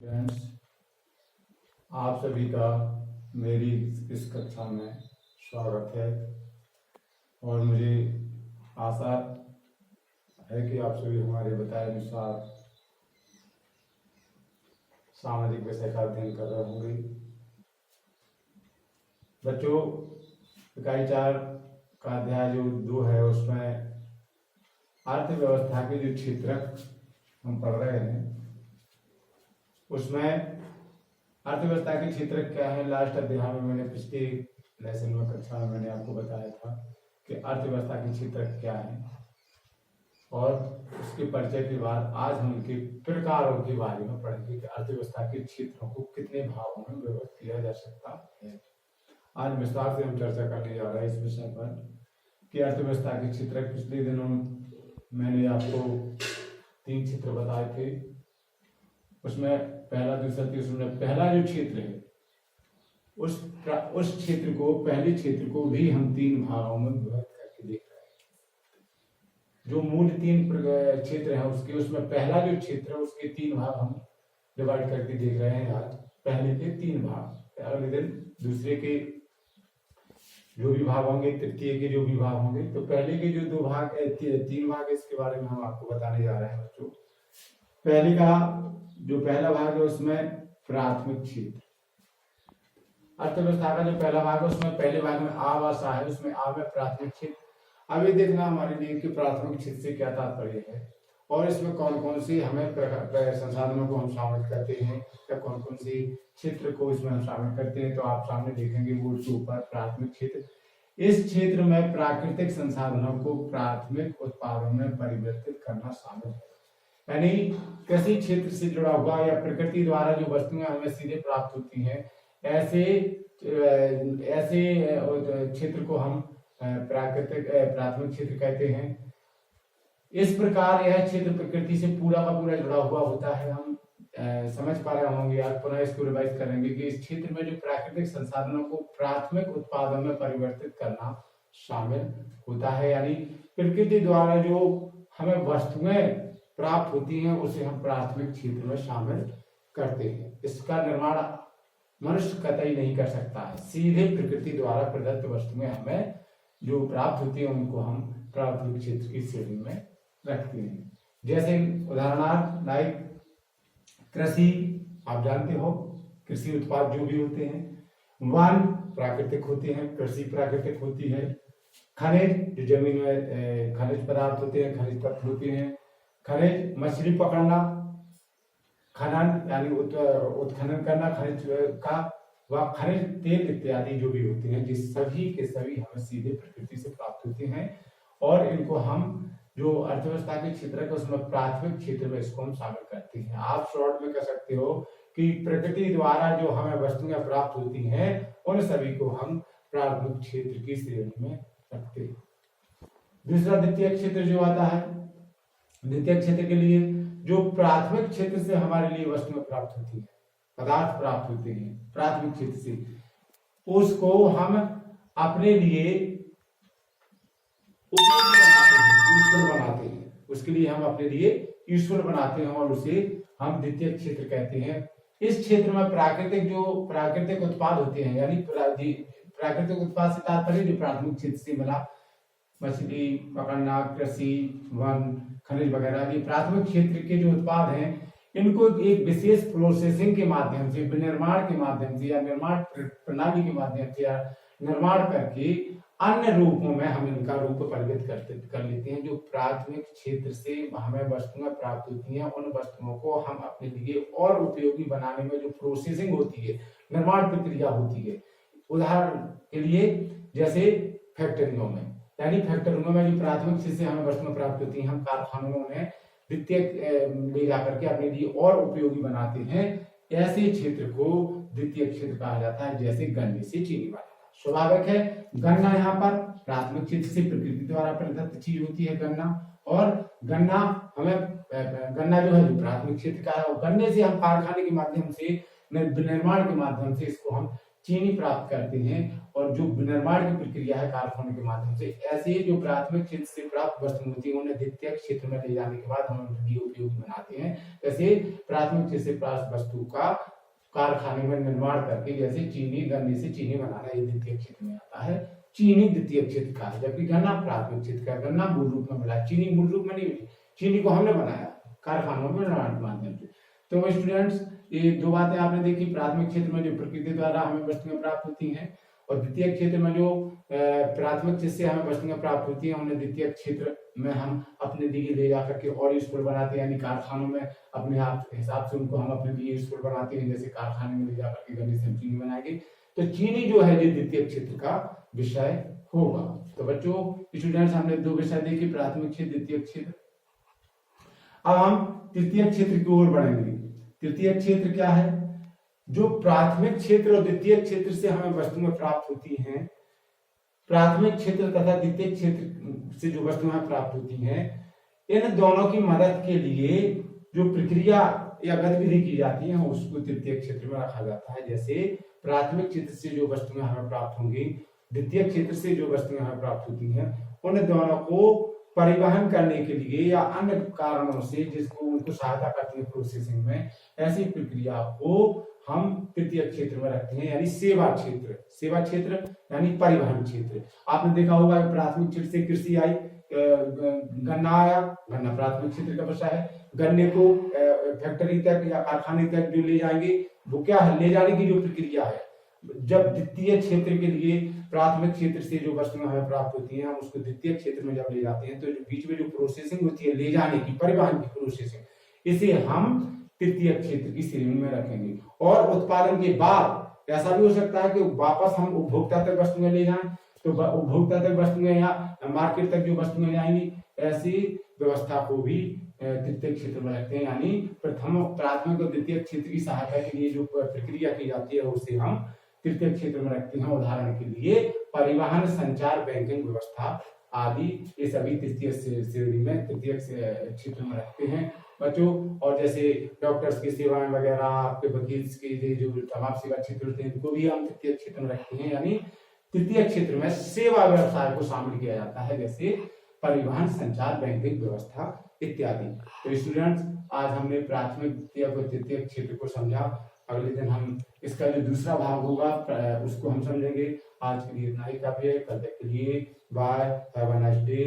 Friends, आप सभी का मेरी इस कक्षा में स्वागत है और मुझे आशा है कि आप सभी हमारे बताए अनुसार सामाजिक विषय का अध्ययन कर रहे होंगे। बच्चों, इकाई 4 का अध्याय जो 2 है उसमें अर्थव्यवस्था के जो क्षेत्रक हम पढ़ रहे हैं उसमें अर्थव्यवस्था के क्षेत्र क्या है। लास्ट अध्याय में मैंने पिछले लेसन में कक्षा में मैंने आपको बताया था कि अर्थव्यवस्था के क्षेत्र क्या है और उसके परिचय के बाद आज हम उनके प्रकारों के बारे में पढ़ेंगे कि अर्थव्यवस्था के क्षेत्रों को कितने भागों में विभक्त किया जा सकता है। आज विस्तार से हम चर्चा करने जा रहे हैं इस विषय पर कि अर्थव्यवस्था के क्षेत्र। पिछले दिनों मैंने आपको 3 क्षेत्र बताए थे, उसमें पहला, दूसरा, तीसरा। पहला जो क्षेत्र है उस क्षेत्र को, पहले क्षेत्र को भी हम 3 भागों में विभक्त करके देख रहे हैं। जो मूल 3 क्षेत्र हैं उसमें पहला जो क्षेत्र है उसके 3 भाग हम डिवाइड करके देख रहे हैं। आज पहले के 3 भाग, अगले दिन दूसरे के जो भी भाग होंगे, तृतीय के जो भी भाग होंगे। तो पहले के जो 2 भाग, 3 भाग, इसके बारे में हम आपको बताने जा रहे हैं बच्चों। पहले का जो पहला भाग है उसमें प्राथमिक क्षेत्र। अर्थव्यवस्था का जो पहला भाग है उसमें पहले भाग में आ व सा है, उसमें आ में प्राथमिक क्षेत्र। अब ये देखना हमारे लिए कि प्राथमिक क्षेत्र से क्या तात्पर्य है और इसमें कौन कौन सी हमें संसाधनों को हम शामिल करते हैं या कौन कौन सी क्षेत्र को इसमें हम शामिल करते हैं। तो आप सामने देखेंगे बोर्ड के ऊपर प्राथमिक क्षेत्र। इस क्षेत्र में प्राकृतिक संसाधनों को प्राथमिक उत्पादों में परिवर्तित करना शामिल है, यानी कृषि क्षेत्र से जुड़ा हुआ या प्रकृति द्वारा जो वस्तुएं हमें सीधे प्राप्त होती हैं, ऐसे क्षेत्र को हम प्राथमिक क्षेत्र कहते हैं। इस प्रकार यह क्षेत्र प्रकृति से पूरा का पूरा जुड़ा हुआ होता है। हम समझ पा रहे होंगे, आज पुनः इसको रिवाइज करेंगे कि इस क्षेत्र में जो प्राकृतिक संसाधनों को प्राथमिक उत्पादन में परिवर्तित करना शामिल होता है, यानी प्रकृति द्वारा जो हमें वस्तुएं प्राप्त होती हैं उसे हम प्राथमिक क्षेत्र में शामिल करते हैं। इसका निर्माण मनुष्य कतई नहीं कर सकता है, सीधे प्रकृति द्वारा प्रदत्त वस्तुएं हमें जो प्राप्त होती है उनको हम प्राथमिक क्षेत्र की श्रेणी में रखते हैं। जैसे उदाहरणार्थ लाइक कृषि, आप जानते हो कृषि उत्पाद जो भी होते हैं, वन प्राकृतिक होते हैं, कृषि प्राकृतिक होती है, खनिज जो जमीन में खनिज पदार्थ होते हैं, खनिज तत्व होते हैं, खनिज मछली पकड़ना, खनन यानी उत्खनन करना खनिज का, व खनिज तेल इत्यादि जो भी होते हैं, जिस सभी के सभी हमें सीधे प्रकृति से प्राप्त होते हैं और इनको हम जो अर्थव्यवस्था के क्षेत्र है उसमें प्राथमिक क्षेत्र में इसको हम शामिल करते हैं। आप शॉर्ट में कह सकते हो कि प्रकृति द्वारा जो हमें वस्तुएं प्राप्त होती हैं उन सभी को हम प्राथमिक क्षेत्र की श्रेणी में रखते हैं। दूसरा द्वितीय क्षेत्र जो आता है, द्वितीय क्षेत्र के लिए जो प्राथमिक क्षेत्र से हमारे लिए वस्तुएं प्राप्त होती है, पदार्थ प्राप्त होते हैं प्राथमिक क्षेत्र से, उसको हम अपने लिए ईश्वर बनाते हैं। उसके लिए हम अपने लिए ईश्वर बनाते हैं और उसे हम द्वितीय क्षेत्र कहते हैं। इस क्षेत्र में प्राकृतिक उत्पाद होते हैं, यानी प्राकृतिक उत्पाद से तात्पर्य जो प्राथमिक क्षेत्र से मिला, मछली पकड़ना, कृषि, वन, खनिज वगैरह, ये प्राथमिक क्षेत्र के जो उत्पाद हैं इनको एक विशेष प्रोसेसिंग के माध्यम से, विनिर्माण के माध्यम से या निर्माण प्रणाली के माध्यम से या निर्माण करके अन्य रूपों में हम इनका रूप परिवर्तित कर लेते हैं। जो प्राथमिक क्षेत्र से हमें वस्तुएं प्राप्त होती हैं उन वस्तुओं को हम अपने लिए और उपयोगी बनाने में जो प्रोसेसिंग होती है, निर्माण प्रक्रिया होती है। उदाहरण के लिए जैसे फैक्ट्रियों में, यानी फैक्ट्रियों में जो प्राथमिक क्षेत्र से हमें वस्तुएं प्राप्त होती हैं, हम कारखानों में द्वितीय ले जाकर के अपने लिए और उपयोगी बनाते हैं। ऐसे क्षेत्र को द्वितीय क्षेत्र कहा जाता है। जैसे गन्ने से चीनी बनाना, स्वाभाविक है गन्ना यहाँ पर प्राथमिक क्षेत्र से प्रकृति द्वारा प्रदत्त चीज होती है गन्ना, और गन्ना जो है जो प्राथमिक क्षेत्र का है, और गन्ने से हम कारखाने के माध्यम से, निर्माण के माध्यम से इसको हम चीनी प्राप्त करते हैं और जो निर्माण की प्रक्रिया है कारखानों के माध्यम से, ऐसे ही जो प्राथमिक क्षेत्र से प्राप्त वस्तु होती है उन्हें द्वितीयक क्षेत्र में ले जाने के बाद हम उन्हें उपयोगी बनाते हैं। जैसे प्राथमिक क्षेत्र से प्राप्त वस्तु का कारखाने में निर्माण करके, जैसे चीनी, गन्ने से चीनी बनाना, ये द्वितीय क्षेत्र में आता है। चीनी द्वितीय क्षेत्र का है, जबकि गन्ना प्राथमिक क्षेत्र का। गन्ना मूल रूप में मिला, चीनी मूल रूप में नहीं मिली, चीनी को हमने बनाया कारखानों में निर्माण के माध्यम से। तो स्टूडेंट्स, ये दो बातें आपने देखी, प्राथमिक क्षेत्र में जो प्रकृति द्वारा हमें वस्तुएं प्राप्त होती हैं और द्वितीय क्षेत्र में जो प्राथमिक क्षेत्र से हमें वस्तुएं प्राप्त होती हैं उन्हें द्वितीय क्षेत्र में हम अपने लिए ले जाकर के और यूजफुल बनाते हैं, यानी कारखानों में अपने आप हिसाब से उनको हम अपने लिए यूजफुल बनाते हैं। जैसे कारखाने में ले जाकर के गन्ने से हम चीनी बनाएंगे, तो चीनी जो है ये द्वितीय क्षेत्र का विषय होगा। तो बच्चों, स्टूडेंट्स, हमने दो विषय देखे, प्राथमिक क्षेत्र, द्वितीय क्षेत्र। अब हम तृतीय क्षेत्र की ओर बढ़ेंगे। तृतीय क्षेत्र क्या है? जो प्राथमिक क्षेत्र और द्वितीय क्षेत्र से हमें वस्तुएं प्राप्त होती हैं, प्राथमिक क्षेत्र तथा द्वितीय क्षेत्र से जो वस्तुएं प्राप्त होती हैं, इन दोनों की मदद के लिए जो प्रक्रिया या गतिविधि की जाती है उसको तृतीय क्षेत्र में रखा जाता है। जैसे प्राथमिक क्षेत्र से जो वस्तुएं हमें प्राप्त होंगी, द्वितीय क्षेत्र से जो वस्तुएं हमें प्राप्त होती हैं, उन दोनों को परिवहन करने के लिए या अन्य कारणों से जिसको उनको सहायता करती है प्रोसेसिंग में, ऐसी प्रक्रिया को हम तृतीय क्षेत्र में रखते हैं, यानी सेवा क्षेत्र। सेवा क्षेत्र यानी परिवहन क्षेत्र। आपने देखा होगा प्राथमिक क्षेत्र से कृषि आई, गन्ना आया, गन्ना प्राथमिक क्षेत्र का विषय है। गन्ने को फैक्ट्री तक या कारखाने तक जो ले जाएंगे, वो क्या है, ले जाने की जो प्रक्रिया है। जब द्वितीय क्षेत्र के लिए प्राथमिक क्षेत्र से जो वस्तुएं हमें प्राप्त होती हैं, हम उसको द्वितीय क्षेत्र में जब ले जाते हैं, तो जो बीच में जो प्रोसेसिंग होती है ले जाने की, परिवहन की प्रोसेसिंग, इसे हम तृतीय क्षेत्र की श्रेणी में रखेंगे। और उत्पादन के बाद ऐसा भी हो सकता है कि वापस हम उपभोक्ता तक वस्तुएं ले जाएं, तो उपभोक्ता तक वस्तुएं या मार्केट तक जो वस्तुएं जाएंगी, ऐसी व्यवस्था को भी तृतीय क्षेत्र में रखते हैं। यानी प्रथम, प्राथमिक और द्वितीय क्षेत्र की सहायता के लिए जो प्रक्रिया की जाती है उसे हम तृतीय क्षेत्र में रखते हैं। उदाहरण के लिए परिवहन, संचार, बैंकिंग व्यवस्था आदि, ये सभी तृतीय श्रेणी में, तृतीय क्षेत्र में रखते हैं बच्चों। और जैसे डॉक्टर्स की सेवाएं वगैरह, आपके वकील के जो तमाम सेवा क्षेत्र होते हैं, इनको भी हम तृतीय क्षेत्र में रखते हैं। यानी तृतीय क्षेत्र में सेवा व्यवसाय को शामिल किया जाता है, जैसे परिवहन, संचार, बैंकिंग व्यवस्था इत्यादि। तो स्टूडेंट्स, आज हमने प्राथमिक, द्वितीय और तृतीय क्षेत्र को समझा। अगले दिन हम इसका जो दूसरा भाग होगा उसको हम समझेंगे। आज के लिए इतना ही काफी है। कल तक के लिए bye, have a nice day.